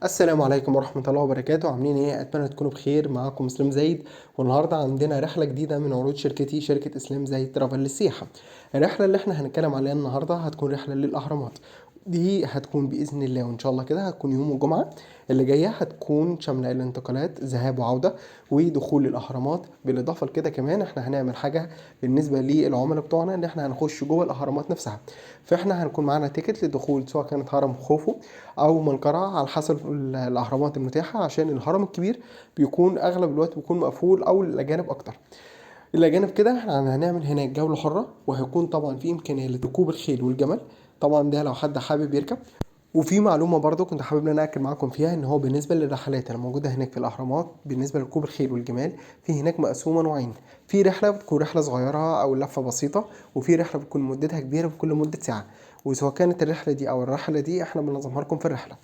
السلام عليكم ورحمة الله وبركاته. عاملين ايه؟ اتمنى تكونوا بخير. معاكم اسلام زايد، والنهارده عندنا رحلة جديدة من عروض شركتي، شركة اسلام زايد ترافل للسياحة. الرحلة اللي احنا هنتكلم عليها النهارده هتكون رحلة للأهرامات. دي هتكون بإذن الله وإن شاء الله كده هتكون يوم الجمعة اللي جاية. هتكون شاملة الانتقالات ذهاب وعودة ودخول الأهرامات. بالإضافة لكده كمان احنا هنعمل حاجة بالنسبة للعملاء بتوعنا، إن احنا هنخش جوه الأهرامات نفسها. فاحنا هنكون معانا تيكت للدخول، سواء كانت هرم خوفو او منقرع على حسب الاهرامات المتاحه، عشان الهرم الكبير بيكون اغلب الوقت بيكون مقفول او للاجانب اكتر. الاجانب كده احنا هنعمل هناك جوله حره، وهيكون طبعا في امكانيه لركوب الخيل والجمل. طبعا ده لو حد حابب يركب. وفي معلومه برضه كنت حابب ان انا اكد معاكم فيها، ان هو بالنسبه للرحلات اللي موجوده هناك في الاهرامات بالنسبه لركوب الخيل والجمال، في هناك مقسومه نوعين. في رحله بتكون رحله صغيره او لفه بسيطه، وفي رحله بتكون مدتها كبيره بكل مده ساعه. وسواء كانت الرحله دي او الرحله دي احنا بننظمها لكم في الرحله.